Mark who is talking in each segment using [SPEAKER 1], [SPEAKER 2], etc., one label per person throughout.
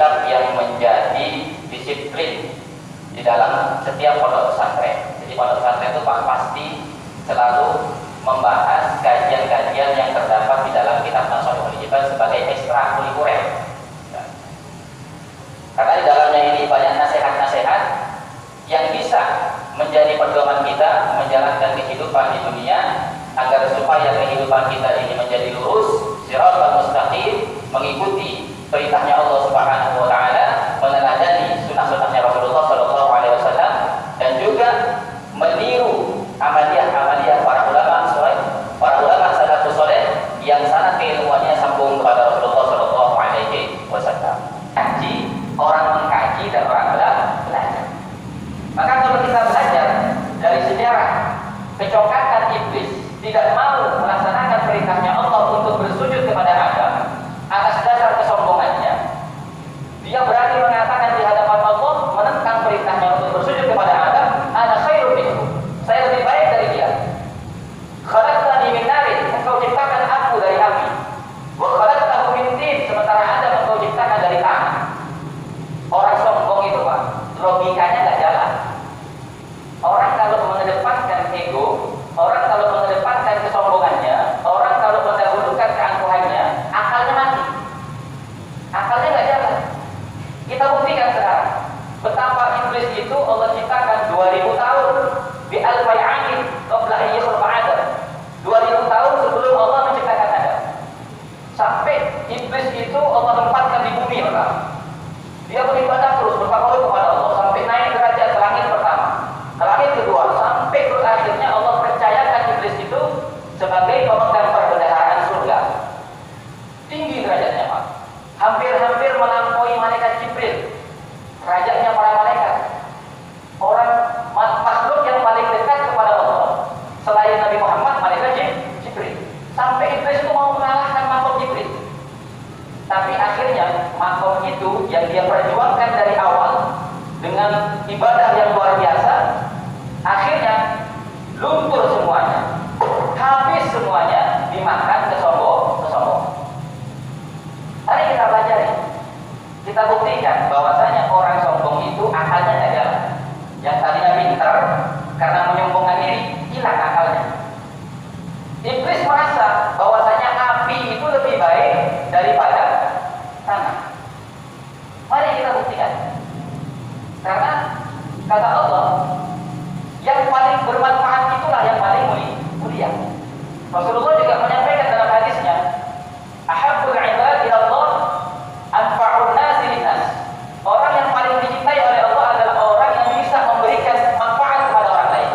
[SPEAKER 1] sikap yang menjadi disiplin di dalam setiap pondok pesantren. Jadi pondok pesantren itu pasti selalu membahas kajian-kajian yang terdapat di dalam kitab Nashihul Jibal sebagai ekstrakurikuler. Karena di dalamnya ini banyak nasihat-nasihat yang bisa menjadi pedoman kita menjalankan kehidupan di dunia, agar supaya kehidupan kita ini menjadi lurus, shiratal mustaqim, mengikuti perintahnya Allah Subhanahu wa taala, meneladani sunnah-sunnahnya Rasulullah sallallahu alaihi wasallam, dan juga meniru amaliyah-amaliyah para ulama salafus saleh yang sanad keilmuannya sambung kepada Rasulullah sallallahu alaihi wasallam. Orang mengkaji dan orang belajar. Maka kalau kita belajar dari sejarah kecokatan iblis tidak mau melaksanakan perintahnya Allah untuk bersujud kepada Adam atas dasar kesombongannya, dia berani mengatakan di hadapan Allah menentang perintahnya untuk bersujud kepada Adam, ana khairun minhu, saya lebih baik dari dia. Khalaqtani min narin, engkau ciptakan aku dari api. Wa khalaqtahu min tin, sementara Adam engkau ciptakan dari tanah. Orang sombong itu Pak, logikanya nggak jalan. Orang kalau mengedepankan ego, orang kalau mengedepankan kesombongannya, orang kalau mendahulukan keangkuhannya, akalnya mati. Akalnya nggak jalan. Kita buktikan sekarang betapa iblis itu Allah ciptakan 2000 tahun di al-bay'ain qabla an yakhluqa Adam. 2000 tahun sebelum Allah menciptakan Adam. Sampai iblis itu Allah tempatkan di bumi pertama. Dia beribadah terus bertakwa kepada Allah sampai naik derajat ke langit pertama, ke langit kedua, sampai akhirnya Allah percayakan iblis itu sebagai pemegang perbendaharaan surga. Tinggi derajatnya Pak, hampir-hampir melampaui malaikat Jibril, derajatnya para malaikat. Orang makhluk yang paling dekat kepada Allah selain Nabi Muhammad, malaikat Jibril. Sampai iblis itu mau mengalahkan makhluk Jibril. Tapi akhirnya makom itu yang dia perjuangkan dari awal dengan ibadah yang luar biasa, akhirnya luntur semuanya, habis semuanya dimakan kesombongan. Mari kita pelajari, kita buktikan bahwasanya orang sombong itu akalnya tidak jalan. Yang tadinya pintar karena menyombongkan diri, hilang akalnya. Iblis merasa bahwasanya api itu lebih baik daripada tanah. Mari kita buktikan. Karena kata Allah, yang paling bermanfaat itulah yang paling mulia. Rasulullah juga menyampaikan dalam hadisnya, ahabbul ibad ila Allah anfa'un nasi linnas. Orang yang paling dicintai oleh Allah adalah orang yang bisa memberikan manfaat kepada orang lain.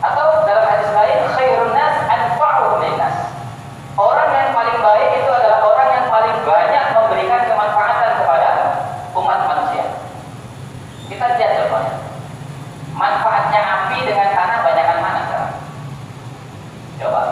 [SPEAKER 1] Atau dalam hadis lain, khairun nas anfa'uhum linnas. Orang yang paling baik itu adalah orang yang paling banyak memberikan kemanfaatan kepada umat manusia. Kita lihat contohnya. Manfaatnya api dengan tanah banyakkan mana sekarang? Coba.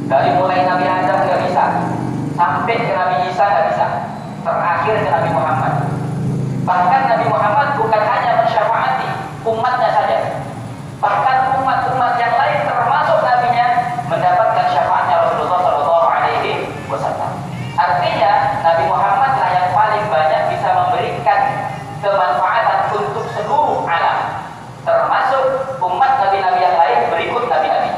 [SPEAKER 1] Dari mulai Nabi Adam nggak bisa, sampai ke Nabi Isa nggak bisa, terakhir ke Nabi Muhammad. Bahkan Nabi Muhammad bukan hanya mensyafaati umatnya saja, bahkan umat-umat yang lain termasuk nabinya mendapatkan syafaatnya Rasulullah Shallallahu Alaihi Wasallam. Artinya Nabi Muhammad lah yang paling banyak bisa memberikan kemanfaatan untuk seluruh alam, termasuk umat nabi-nabi yang lain berikut nabi-nabi.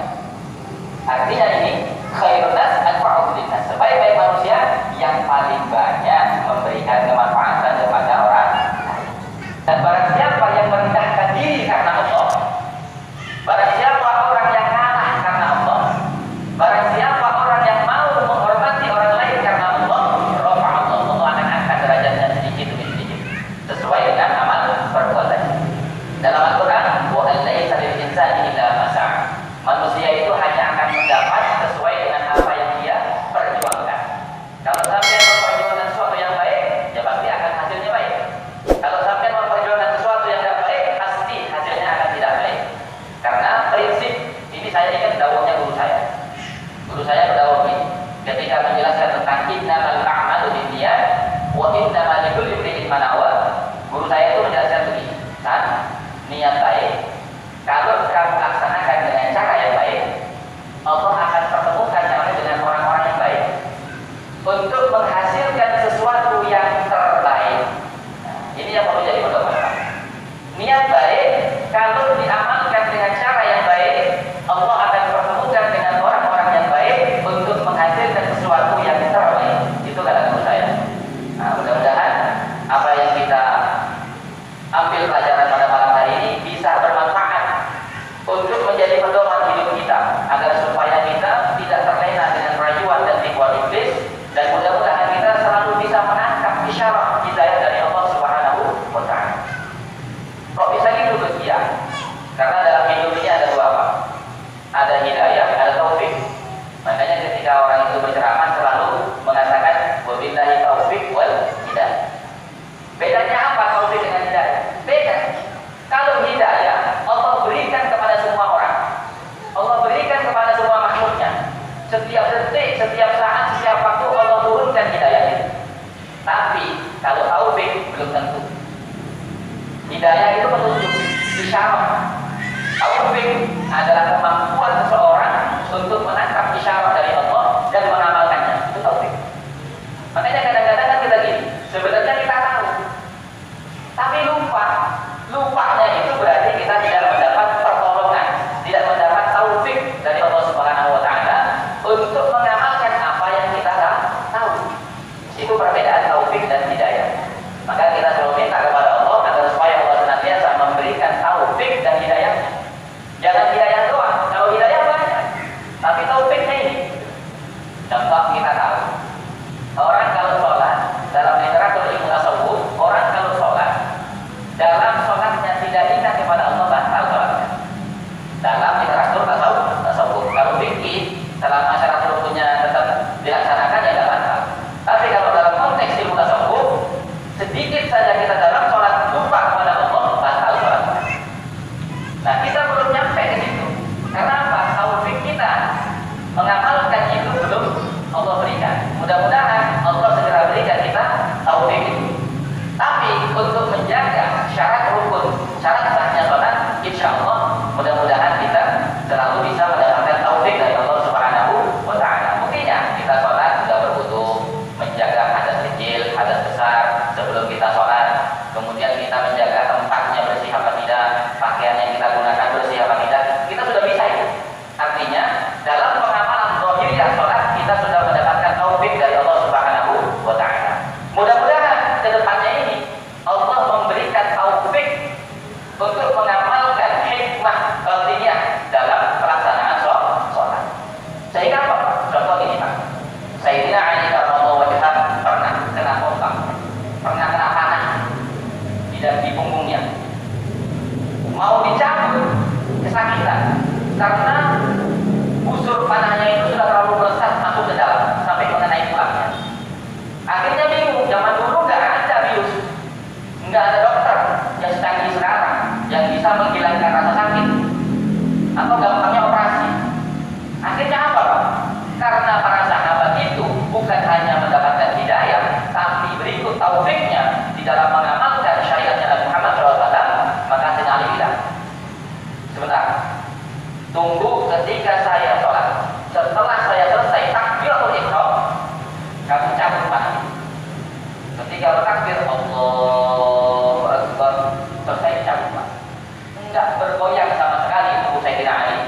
[SPEAKER 1] Artinya ini khairun nas anfa'uhum linnas, sebaik-baik manusia yang paling banyak memberikan kemanfaatan kepada orang lain. Dan barang siapa yang merendahkan diri karena Allah, barang siapa orang yang kalah karena Allah, barang siapa orang yang mau menghormati orang lain karena Allah, rafa'allahu, Allah akan angkat derajatnya sedikit demi sedikit sesuai dengan amal perbuatannya. Dalam Al-Quran, wa an laisa lil insani illa ma sa'a, manusia itu hanya akan mendapat sesuai dengan apa yang dia perjuangkan. Kalau sampai memperjuangkan sesuatu yang baik, ya pasti akan hasilnya baik. Kalau sampai memperjuangkan sesuatu yang tidak baik, pasti hasilnya akan tidak baik. Karena prinsip ini saya ingat dawuhnya guru saya. Guru saya berdawuh ini ketika menjelaskan tentang innamal a'malu binniyat wa innamal likulli imri'in ma nawa. Guru saya itu menjelaskan begini, niat baik kalau kamu laksanakan dengan cara yang baik, Allah akan pertemukan kamu dengan orang-orang yang baik untuk menghasilkan sesuatu yang terbaik. Nah, ini yang perlu jadi pedoman. Niat baik kalau diamalkan dengan cara yang baik, Allah akan pertemukan dengan orang-orang yang baik untuk menghasilkan sesuatu yang terbaik. Itu kata guru saya. Nah, mudah-mudahan apa yang kita ambil pelajaran pada malam hari ini bisa bermanfaat untuk menjadi pedoman hidup kita, agar supaya kita tidak terlena dengan rayuan dan tipuan iblis, dan mudah-mudahan kita selalu bisa menangkap isyarat hidayah dari Allah Subhanahu wa Ta'ala. Kok bisa gitu Gus? Ya, karena dalam hidup ini ada dua apa? Ada hidayah, ada taufik. Makanya ketika orang itu berceramah selalu mengatakan wabillahi taufik wal hidayah. Bedanya apa taufik dengan hidayah? Beda. Kalau hidayah Allah berikan kepada semua orang, Allah berikan kepada semua makhluknya. Setiap detik, setiap saat, setiap waktu Allah turunkan hidayahnya. Tapi kalau taufik belum tentu. Hidayah itu petunjuk, isyarat. Taufik adalah kemampuan seseorang untuk menangkap isyarat dari Allah dan mengamalkannya. Itu taufik. Makanya kadang-kadang kan kita gini, sebenarnya kita tahu, tapi lupa. Lupanya itu berarti kita tidak mendapat pertolongan, tidak mendapat taufik dari Allah Subhanahu wa Ta'ala untuk mengamalkan apa yang kita tahu. Itu perbedaan taufik dan hidayah. Maka kita selalu minta kepada Allah agar supaya Allah senantiasa memberikan taufik dan hidayahnya. Jangan hidayah doang, ketika saya sholat, setelah saya selesai takbiratul ihram, kamu cabut panah. Ketika takbir Allahu Akbar, selesai cabut panah. Enggak bergoyang sama sekali tubuh Sayyidina Ali,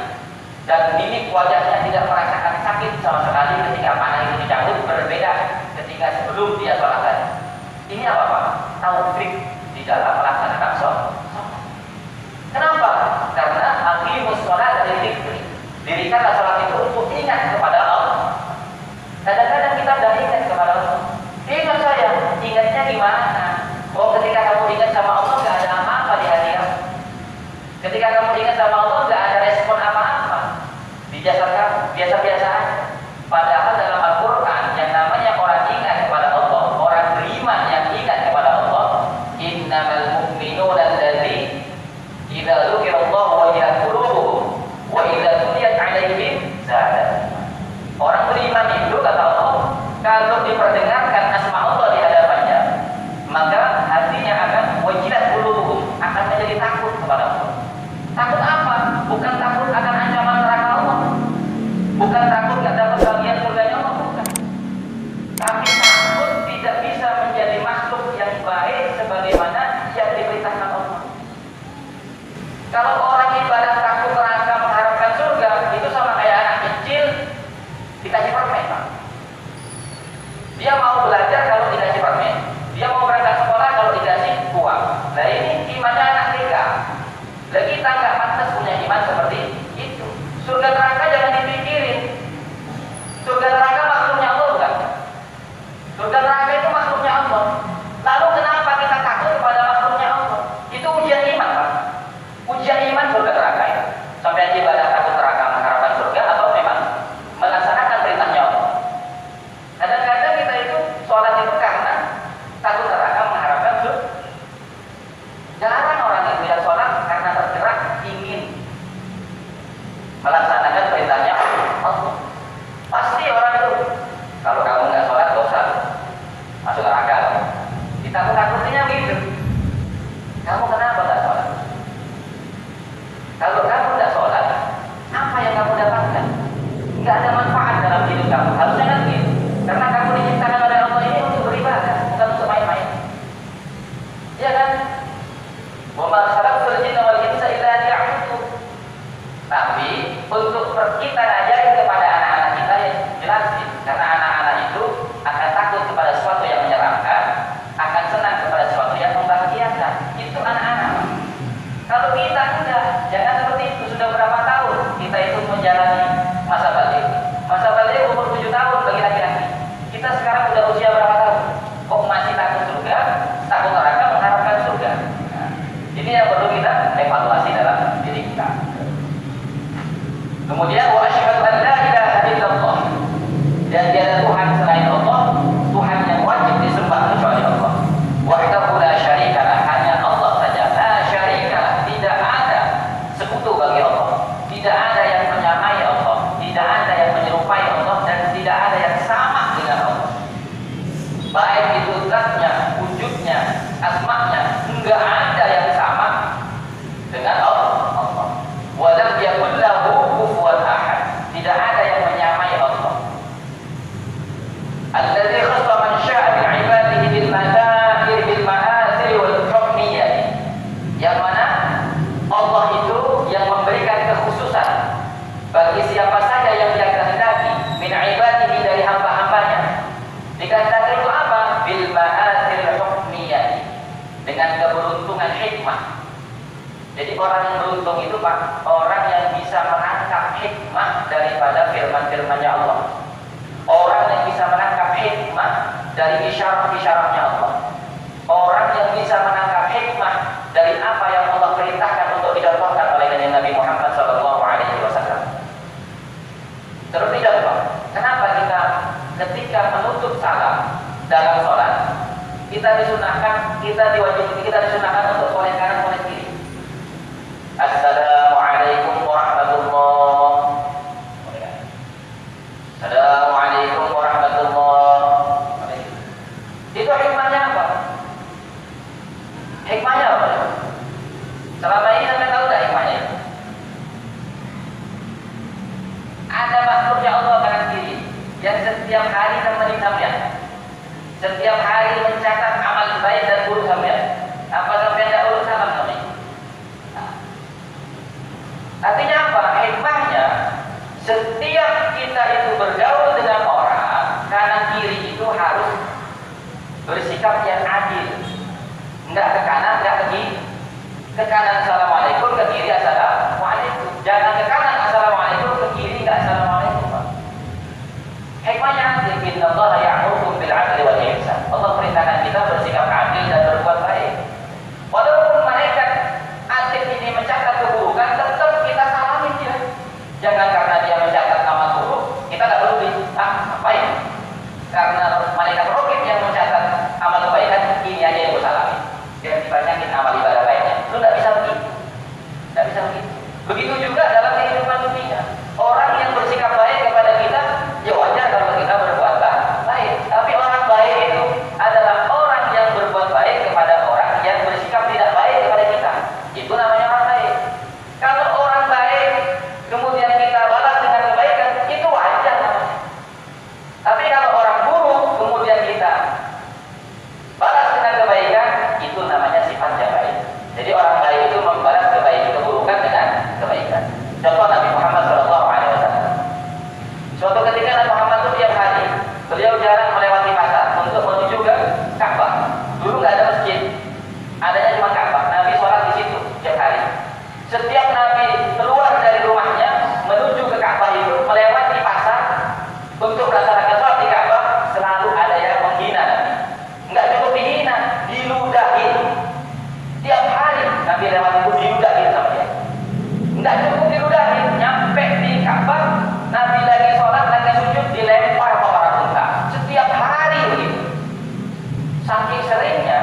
[SPEAKER 1] dan mimik wajahnya tidak merasakan sakit sama sekali ketika panah itu dicabut, berbeda ketika sebelum dia sholat tadi. Ini apa Pak? Taufik di dalam melaksanakan sholat. Kenapa? Karena aqimus sholat dari dzikri. Dirikanlah sholat itu untuk ingat kepada Allah. Kadang-kadang kita tidak ingat kepada Allah. Ingat saya, ingatnya gimana? Oh, ketika kamu ingat sama Allah nggak ada apa-apa di hati kamu. Ketika kamu ingat sama Allah nggak ada respon apa-apa di jasad kamu, biasa-biasa aja. Padahal dalam Al-Quran yang namanya orang ingat kepada Allah, orang beriman yang ingat kepada Allah, innamal mu'minuna allazi idza dzukirallahu wajilat qulubuhum wa idza tuliyat 'alaihim zadatuhum. Orang beriman itu kata Allah, kalau diperdengarkan asma Allah di hadapannya, maka hatinya akan wajilat qulubuhum, akan menjadi takut kepada Allah. Takut apa? Bukan takut akan ancaman neraka Allah, bukan takut tidak dapat bagian surganya Allah, bukan. Tapi takut tidak bisa menjadi makhluk yang baik sebagaimana yang diperintahkan Allah. Kalau orang ibadah takut neraka mengharapkan surga, itu sama kayak anak kecil dikasih permen, Pak. Dia mau belajar kalau dikasih permen, dia mau berangkat sekolah kalau dikasih uang. Nah ini imannya anak TK. Lah kita nggak pantas punya iman seperti itu. Surga neraka jangan dipikirin. Surga neraka makhluknya Allah bukan? Surga neraka itu makhluknya Allah. Lalu kenapa kita takut kepada makhluknya Allah? Itu ujian iman, Pak. Ujian iman surga neraka itu. Sampai ibadah takut neraka mengharapkan surga atau memang melaksanakan perintahnya Allah. Kadang-kadang kita itu sholat itu karena takut neraka mengharapkan surga. Jarang orang itu yang sholat karena tergerak ingin melaksanakan perintahnya Allah. Pasti orang itu, kalau kamu nggak sholat dosa, masuk neraka. Ditakut-takutinya gitu. Kamu kenapa nggak sholat? Kalau kamu nggak sholat, apa yang kamu dapatkan? Nggak ada manfaat dalam hidup kamu. Harusnya kan gitu. Karena kamu diciptakan oleh Allah ini untuk beribadah, bukan untuk main-main. Iya kan? Wa ma khalaqtul jinna wal insa illa liya'budun. Tapi untuk kita ngajarin kepada anak-anak kita yang jelasin, karena anak-anak itu akan takut kepada sesuatu yang menyeramkan, akan senang kepada sesuatu yang membahagiakan. Itu anak-anak. Kalau kita enggak, jangan seperti itu. Sudah berapa tahun kita itu menjalani masa balik? Masa balik umur 7 tahun bagi laki-laki. Kita sekarang sudah usia berapa tahun? Kok masih takut surga, takut neraka, mengharapkan surga? Nah, ini yang perlu kita evaluasi dalam diri kita. Kemudian wa asyhadu an la ilaha illallah, dan tiada Tuhan selain Allah, Tuhan yang wajib disembah kecuali Allah. Wahdahu la syarikalah, hanya Allah saja. La syarikalah, tidak ada sekutu bagi Allah, tidak ada yang menyamai Allah, tidak ada yang menyerupai Allah, dan tidak ada yang sama dengan Allah. Baik itu zatnya, wujudnya, asma'nya, enggak ada yang sama dengan Allah. Walam yakul lahu kufuwan ahad, tidak ada yang menyamai Allah. Alladzi khassa man syaa min ibadihi bil madahir bil ma'athir wal hukmiyah, yang mana Allah itu yang memberikan kekhususan bagi siapa saja yang Dia kehendaki, min ibadihi, dari hamba-hambanya. Dikehendaki itu apa? Bil ma'athir hukmiyah, dengan keberuntungan hikmah. Jadi orang yang beruntung itu Pak, orang yang bisa menangkap hikmah daripada firman-firmannya Allah. Orang yang bisa menangkap hikmah dari isyarat-isyaratnya Allah. Orang yang bisa menangkap hikmah dari apa yang Allah perintahkan untuk dicontohkan oleh Nabi Muhammad SAW. Terus tidak Pak, kenapa kita ketika menutup salam dalam sholat, kita disunahkan untuk soleh kanan, soleh kiri. Assalamualaikum warahmatullahi wabarakatuh. Assalamualaikum warahmatullahi wabarakatuh. Itu hikmahnya apa? Hikmahnya apa? Selama ini sampai tahu tak hikmahnya? oleh makhluknya Allah kanan kiri yang setiap hari nemenin sampean, setiap hari mencatat amal baik dan buruk sampean. Apa sampean tidak urus salam kami? Artinya apa? Hikmahnya, setiap kita itu bergaul dengan orang, kanan kiri itu harus bersikap yang adil. Enggak ke kanan, enggak ke kiri. Ke kanan assalamualaikum, ke kiri assalamualaikum. Jangan ke kanan assalamualaikum, ke kiri enggak assalamualaikum. Hikmahnya adil. Innallaha ya'murukum bil 'adli wal ihsan. Allah perintahkan kita bersikap adil dan berbuat baik. Walaupun malaikat adil ini mencatat keburukan, tetap kita salamin dia. Jangan karena dia mencatat amal buruk, kita tidak perlu ngapain? Karena malaikat rokib yang mencatat amal kebaikan, ini aja yang salamin. Biar dibanyakin amal ibadah baiknya. Lu tidak bisa begitu. Tidak bisa begitu. Begitu juga dalam kehidupan dunia. Orang yang bersikap baik kepada kita, ya wajar kalau kita berbuat baik. Tapi orang baik itu adalah orang yang berbuat baik kepada orang yang bersikap tidak baik kepada kita. Itu namanya orang baik. Kalau orang baik kemudian kita balas dengan kebaikan, itu wajar namanya. Tapi kalau orang buruk kemudian kita balas dengan kebaikan, itu namanya sifat yang baik. Jadi orang baik itu membalas keburukan dengan kebaikan. Contoh Nabi Muhammad SAW. Suatu ketika Nabi Muhammad itu tiap hari beliau jarang melewati pasar untuk menuju ke Ka'bah. Dulu nggak ada masjid, adanya cuma Ka'bah. Nabi sholat di situ tiap hari. Setiap Nabi keluar dari rumahnya menuju ke Ka'bah itu melewati pasar untuk melaksanakan sholat di Ka'bah, selalu ada yang menghina Nabi. Nggak cukup dihina, diludahin. Tiap hari Nabi lewat itu diludahin sama dia. Nggak cukup diludahin, nyampe di Ka'bah, Nabi lagi sholat, lagi sujud, dilempar ke para unta. Setiap hari begitu. Saking seringnya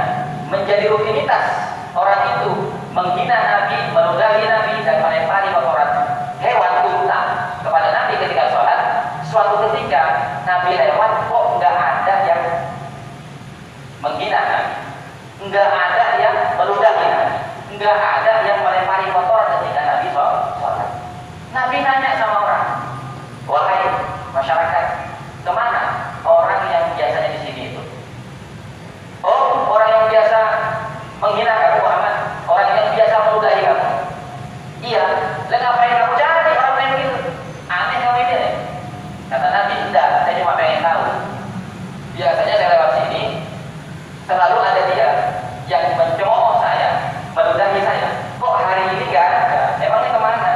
[SPEAKER 1] menjadi rutinitas orang itu menghina Nabi, meludahi Nabi, dan melempari kotoran hewan unta kepada Nabi ketika sholat. Suatu ketika Nabi lewat, kok nggak ada yang menghina Nabi, nggak ada yang meludahi Nabi, nggak ada yang melempari kotoran ketika Nabi sholat. Nabi nanya sama orang, wahai masyarakat, kemana orang yang biasanya di sini itu? Oh, orang yang biasa menghina kamu Muhammad, orang yang biasa meludahi kamu. Iya, lah ngapain kamu cari orang lain gitu? Aneh kamu ini deh. Kata Nabi, tidak, saya cuma pengen tahu. Biasanya saya lewat sini, selalu ada dia yang mencemooh saya, meludahi saya. Kok hari ini nggak ada? Emangnya kemana?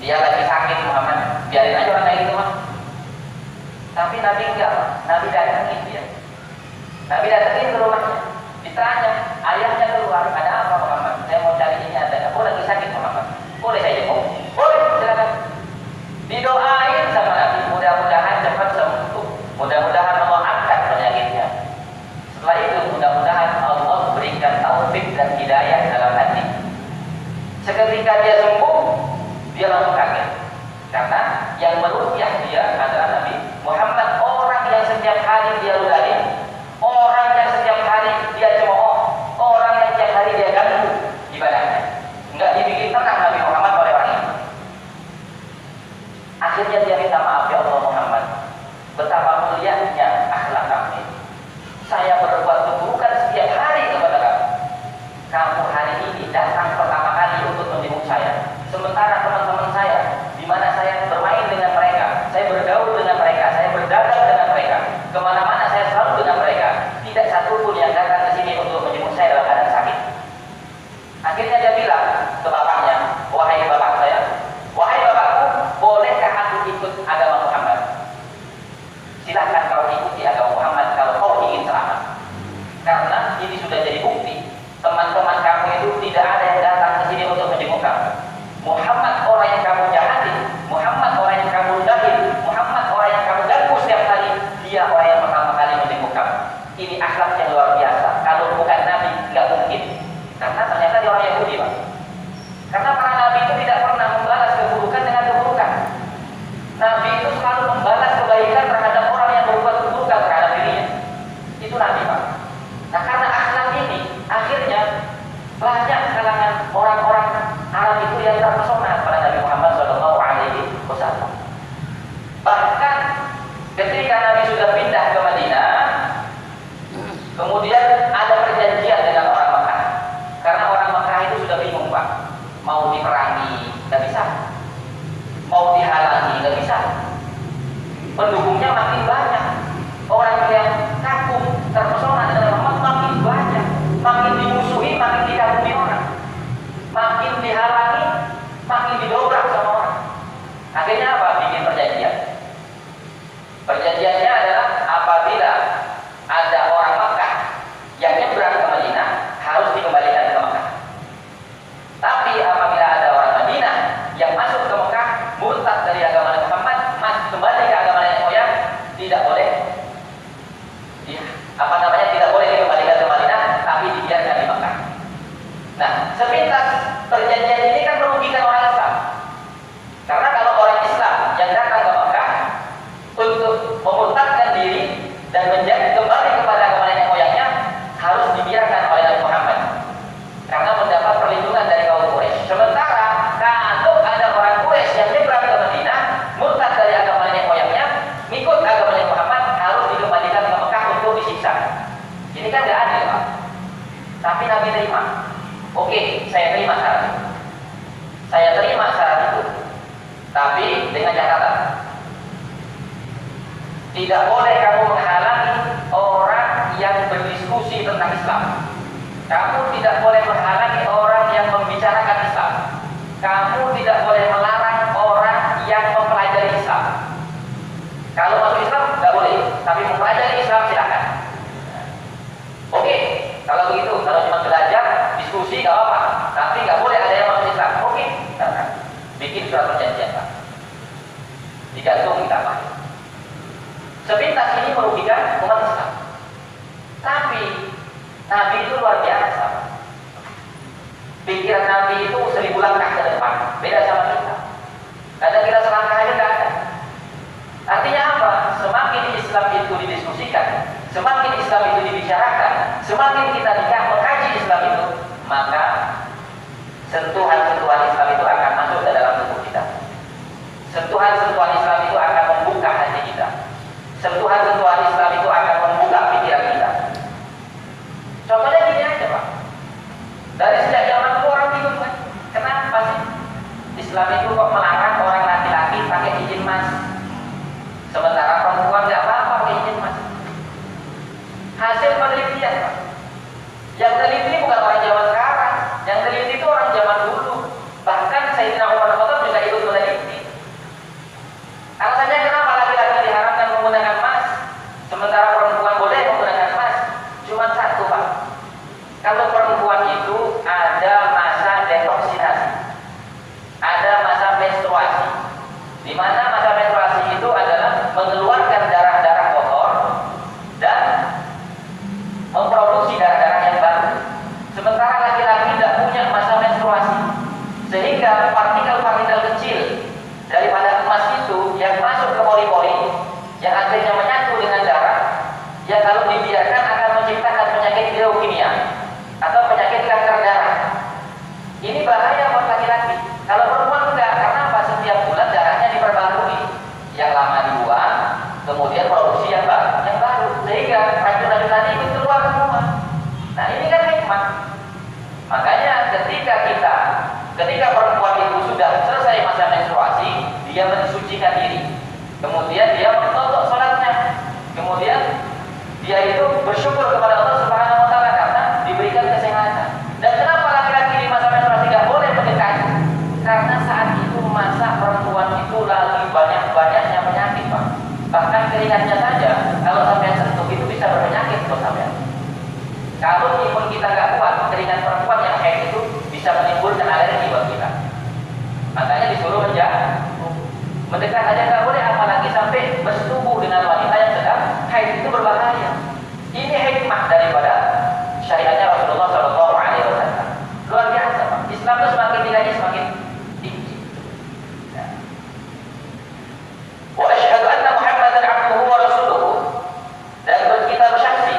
[SPEAKER 1] Dia lagi sakit Muhammad, biarin aja orang kayak gitu mah. Tapi Nabi enggak, Nabi datangin dia. Nabi datangin ke rumahnya, ditanya, ayahnya keluar, ada apa Muhammad? Saya mau cari ini ada. Aku lagi sakit Muhammad. Boleh saya jemput? Boleh, silakan. Didoain sama Nabi, mudah-mudahan cepat sembuh. Mudah-mudahan Allah angkat penyakitnya. Setelah itu mudah-mudahan Allah berikan taufik dan hidayah dalam hati. Seketika dia sembuh, dia langsung kaget. Karena yang meruqyah dia adalah Nabi Muhammad, orang yang setiap hari dia ludahi, orang yang setiap hari dia cemooh, orang yang setiap hari dia ganggu ibadahnya. Enggak dibikin tenang Nabi Muhammad oleh orang ini. Akhirnya dia minta maaf, ya Allah Muhammad, betapa mulianya akhlak kamu. Saya berbuat keburukan setiap hari kepada kamu. Kamu hari ini datang pertama kali untuk menjenguk saya. Sementara teman-teman saya, di mana saya bermain dengan mereka, saya bergaul dengan mereka, saya berdagang dengan mereka, kemana-mana saya selalu dengan mereka. Tidak satu pun yang datang ke sini untuk menjenguk saya dalam keadaan sakit. Akhirnya dia bilang ke bapaknya, wahai bapak saya, wahai bapakku, bolehkah aku ikut agama Muhammad? Akhirnya apa? Bikin perjanjian. Perjanjiannya adalah apabila ada orang Makkah yang nyebrang ke Madinah harus dikembalikan ke Makkah. Tapi apabila ada orang Madinah yang masuk ke Mekah murtad dari agama Muhammad, kembali ke agama nenek moyang, tidak boleh. Tidak boleh dikembalikan ke Madinah, tapi dibiarkan di Mekah. Nah, sepintas perjanjian ini kan merugikan orang Islam. Karena kalau orang Islam yang datang ke Mekah untuk memurtadkan diri dan menjadi kembali kepada agama nenek moyangnya harus dibiarkan oleh Nabi Muhammad karena mendapat perlindungan dari kaum Quraisy. Sementara kalau ada orang Quraisy yang nyebrang ke Madinah murtad dari agama nenek moyangnya, ngikut agama Nabi Muhammad, harus dikembalikan ke Mekah untuk disiksa. Ini kan tidak adil, Pak. Tapi Nabi terima. Oke, saya terima syarat itu. Saya terima syarat itu. Tapi dengan catatan, tidak boleh kamu menghalangi orang yang berdiskusi tentang Islam. Kamu tidak boleh menghalangi orang yang membicarakan Islam. Kamu tidak boleh melarang orang yang mempelajari Islam. Kalau masuk Islam tidak boleh, tapi mempelajari Islam silakan. Oke, kalau begitu, kalau cuma belajar, diskusi nggak apa-apa, tapi nggak boleh ada yang masuk Islam. Oke, silakan. Bikin surat perjanjian, Pak. Digantung kita, Pak. Sepintas ini merugikan umat Islam. Tapi Nabi itu luar biasa. Pikiran Nabi itu 1000 langkah ke depan, beda sama kita. Kadang kita selangkah aja nggak ada. Artinya apa? Semakin Islam itu didiskusikan, semakin Islam itu dibicarakan, semakin kita mengkaji Islam itu, maka sentuhan-sentuhan Islam itu akan masuk ke dalam tubuh kita. Sentuhan-sentuhan Islam itu akan membuka hati kita. Sentuhan-sentuhan Islam itu akan membuka pikiran kita. Contohnya gini aja, Pak. Dari sejak zaman dulu orang bingung kan, kenapa sih Islam itu kok melarang orang laki-laki pakai cincin emas, sementara perempuan nggak apa-apa pakai cincin emas? Hasil penelitian, Pak. Yang teliti bukan orang zaman sekarang, yang teliti itu orang zaman dulu. Bahkan Sayyidina Umar bin Khattab juga ikut meneliti. Alasannya kenapa laki-laki diharamkan menggunakan emas, sementara perempuan boleh menggunakan emas? Cuma satu, Pak. Kalau perempuan itu ada masa detoksinasi, ada masa menstruasi, di mana masa menstruasi itu adalah mengeluarkan darah-darah kotor dan memproduksi darah-darah yang baru. Sementara laki-laki tidak punya masa menstruasi, sehingga partikel-partikel kecil daripada emas itu yang masuk ke pori-pori, yang akhirnya menyatu dengan darah, yang kalau dibiarkan akan menciptakan penyakit leukemia atau penyakit kanker darah. Ini bahaya buat laki-laki. Kalau perempuan enggak, karena apa? Setiap bulan darahnya diperbarui, yang lama dibuang, kemudian produksi yang baru, sehingga racun-racun tadi itu keluar semua. Nah, ini kan hikmah. Makanya ketika perempuan itu sudah selesai masa menstruasi, dia mensucikan diri, kemudian dia menutup sholatnya, kemudian dia itu bersyukur kepada Allah Subhanahu Wa Taala karena diberikan kesehatan. Dan kenapa laki-laki di masa menstruasi tidak boleh mendekati? Karena saat itu masa perempuan itu lagi banyak-banyaknya penyakit, Pak. Bahkan keringatnya saja kalau sampai sentuh itu bisa berpenyakit buat sampai. Kalau imun kita nggak kuat, keringat perempuan yang haid itu bisa menimbulkan alergi buat kita. Makanya disuruh mendekat aja nggak boleh, apalagi sampai bersetubuh dengan wanita yang sedang haid, itu berbahaya. Ini hikmah daripada syariatnya Rasulullah SAW. Luar biasa, Pak. Islam itu semakin tinggi semakin tinggi. Wa asyhadu anna Muhammadan abduhu wa rasuluhu. Dan kita bersaksi,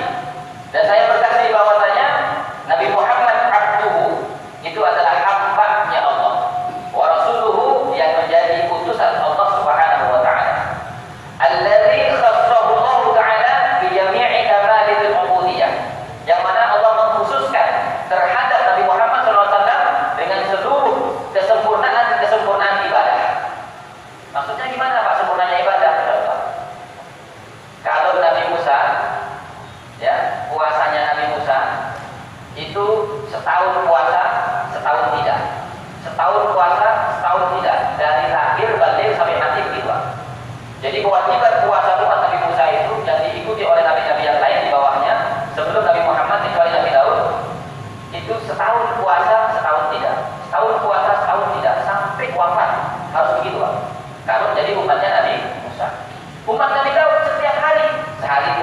[SPEAKER 1] dan saya bersaksi bahwasanya Nabi Muhammad abduhu itu adalah hamba-Nya Allah, wa rasuluhu yang menjadi utusan Allah Subhanahu wa taala. Alladzi khassahu Allah taala bi jami'i kamalil ubudiyah. Yang mana Allah mengkhususkan terhadap Nabi Muhammad SAW dengan seluruh kesempurnaan ibadah. Maksudnya gimana, Pak, sempurnanya ibadah? Kalau Nabi Musa, ya, puasanya Nabi Musa itu setahun puasa, setahun tidak. Setahun puasa, setahun tidak. Dari lahir balik sampai menjadi umatnya Nabi Musa. Umat Nabi Daud setiap hari, sehari